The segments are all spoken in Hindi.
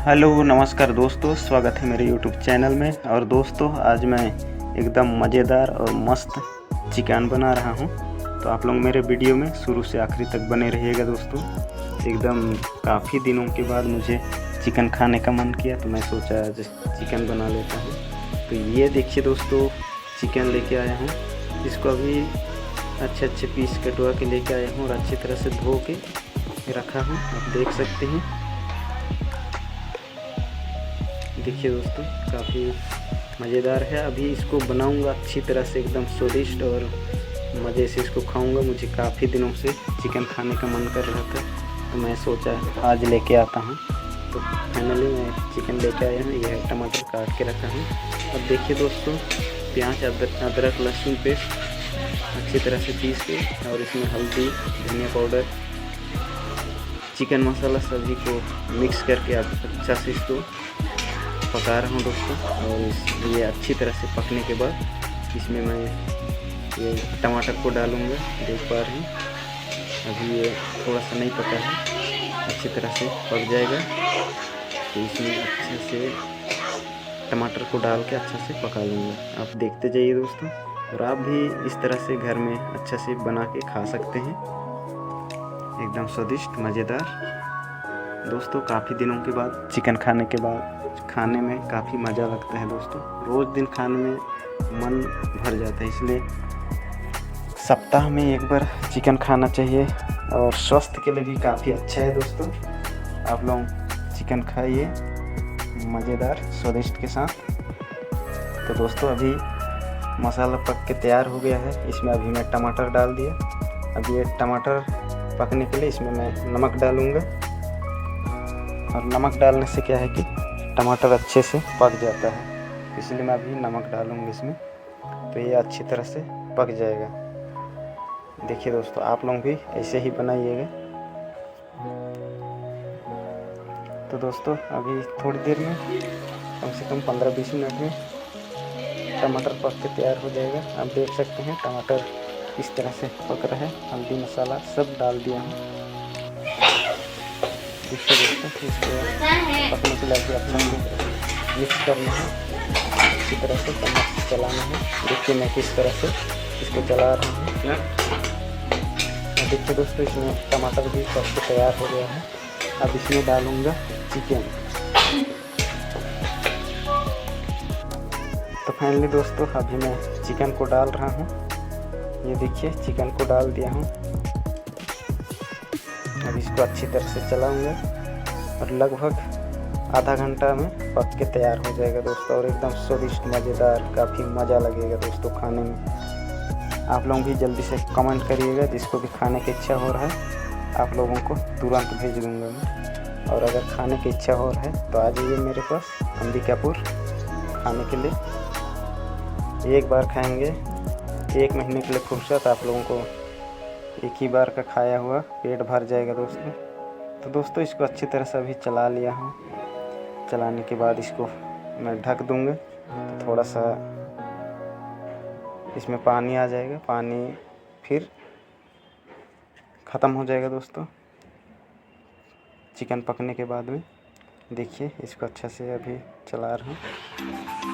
हेलो नमस्कार दोस्तों, स्वागत है मेरे यूट्यूब चैनल में। और दोस्तों आज मैं एकदम मज़ेदार और मस्त चिकन बना रहा हूं, तो आप लोग मेरे वीडियो में शुरू से आखिरी तक बने रहिएगा दोस्तों। एकदम काफ़ी दिनों के बाद मुझे चिकन खाने का मन किया, तो मैं सोचा आज चिकन बना लेता हूं। तो ये देखिए दोस्तों, चिकन लेके आया हूँ। इसको अभी अच्छे पीस कटवा के लेके आया हूँ और अच्छी तरह से धो के रखा हूँ, आप देख सकते हैं। देखिए दोस्तों, काफ़ी मज़ेदार है। अभी इसको बनाऊंगा अच्छी तरह से, एकदम स्वादिष्ट और मज़े से इसको खाऊंगा। मुझे काफ़ी दिनों से चिकन खाने का मन कर रहा था, तो मैं सोचा आज लेके आता हूं। तो फाइनली मैं चिकन लेके आया हूँ। यह टमाटर काट के रखा हूँ। अब देखिए दोस्तों, प्याज, अदरक, लहसुन पेस्ट अच्छी तरह से पीस के, और इसमें हल्दी, धनिया पाउडर, चिकन मसाला सभी को मिक्स करके अच्छा से इसको पका रहा हूँ दोस्तों। और ये अच्छी तरह से पकने के बाद इसमें मैं ये टमाटर को डालूँगा। देख पा रहे हैं अभी ये थोड़ा सा नहीं पका है, अच्छी तरह से पक जाएगा। तो इसमें अच्छे से टमाटर को डाल के अच्छा से पका लूँगा। आप देखते जाइए दोस्तों, और आप भी इस तरह से घर में अच्छा से बना के खा सकते हैं, एकदम स्वादिष्ट मज़ेदार। दोस्तों काफ़ी दिनों के बाद चिकन खाने में काफ़ी मज़ा लगता है दोस्तों। रोज़ दिन खाने में मन भर जाता है, इसलिए सप्ताह में एक बार चिकन खाना चाहिए, और स्वास्थ्य के लिए भी काफ़ी अच्छा है दोस्तों। आप लोग चिकन खाइए मज़ेदार स्वादिष्ट के साथ। तो दोस्तों अभी मसाला पक के तैयार हो गया है। इसमें अभी मैं टमाटर डाल दिया। अभी ये टमाटर पकने के लिए इसमें मैं नमक डालूँगा, और नमक डालने से क्या है कि टमाटर अच्छे से पक जाता है, इसलिए मैं अभी नमक डालूँगी इसमें। तो ये अच्छी तरह से पक जाएगा। देखिए दोस्तों, आप लोग भी ऐसे ही बनाइएगा। तो दोस्तों अभी थोड़ी देर में, कम से कम 15-20 मिनट में टमाटर पक के तैयार हो जाएगा। आप देख सकते हैं टमाटर इस तरह से पक रहा है। हल्दी मसाला सब डाल दिया हूँ। इसको दोस्तों इसको पकने के लिए अच्छा से मिक्स करना है, इसी तरह से चम्मच से चलाना है। देखिए मैं किस तरह से इसको चला रहा हूँ। देखिए दोस्तों, इसमें टमाटर भी पक के तैयार हो गया है। अब इसमें डालूँगा चिकन। तो फाइनली दोस्तों अभी मैं चिकन को डाल रहा हूँ। ये देखिए चिकन को डाल दिया हूँ। अब इसको अच्छी तरह से चलाऊंगा, और लगभग आधा घंटा में पक के तैयार हो जाएगा दोस्तों। और एकदम स्वादिष्ट मज़ेदार, काफ़ी मज़ा लगेगा दोस्तों खाने में। आप लोग भी जल्दी से कमेंट करिएगा, जिसको भी खाने की इच्छा हो रहा है आप लोगों को तुरंत भेज दूँगा मैं। और अगर खाने की इच्छा हो रहा है तो आ जाइए मेरे पास अंबिकापुर खाने के लिए। एक बार खाएंगे, 1 महीने के लिए फुर्सत। आप लोगों को एक ही बार का खाया हुआ पेट भर जाएगा दोस्तों। तो दोस्तों इसको अच्छी तरह से अभी चला लिया हूँ। चलाने के बाद इसको मैं ढक दूँगा, तो थोड़ा सा इसमें पानी आ जाएगा। पानी फिर ख़त्म हो जाएगा दोस्तों चिकन पकने के बाद में। देखिए इसको अच्छा से अभी चला रहा हूँ।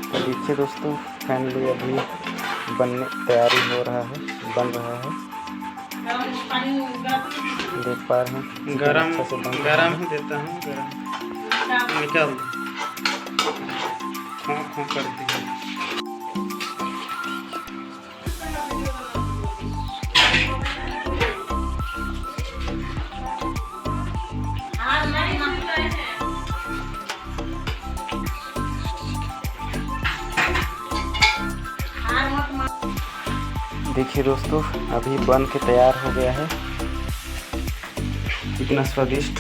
तो देखिए दोस्तों, फाइनली अभी तैयारी हो रहा है, बन रहा है। देख पा रहे हैं गरम ही देता हूँ। गरम निकाल खों करती है। देखिए दोस्तों, अभी बन के तैयार हो गया है। कितना स्वादिष्ट,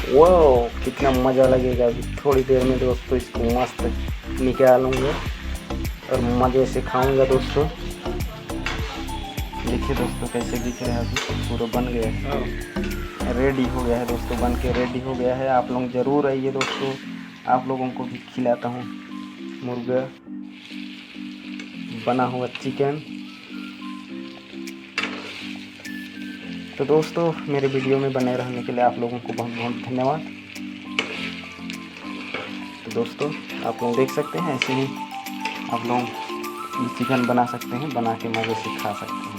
वाह कितना मज़ा लगेगा। अभी थोड़ी देर में दोस्तों इसको मस्त निकालूंगा और मज़े से खाऊंगा दोस्तों। देखिए दोस्तों कैसे दिख रहा है, अभी पूरा बन गया है, रेडी हो गया है दोस्तों, बन के रेडी हो गया है। आप लोग ज़रूर आइए दोस्तों, आप लोगों को भी खिलाता हूँ मुर्गा बना हुआ चिकन। तो दोस्तों मेरे वीडियो में बने रहने के लिए आप लोगों को बहुत बहुत धन्यवाद। दोस्तों आप लोग देख सकते हैं, ऐसे ही आप लोग चिकन बना सकते हैं, बना के मज़े से खा सकते हैं।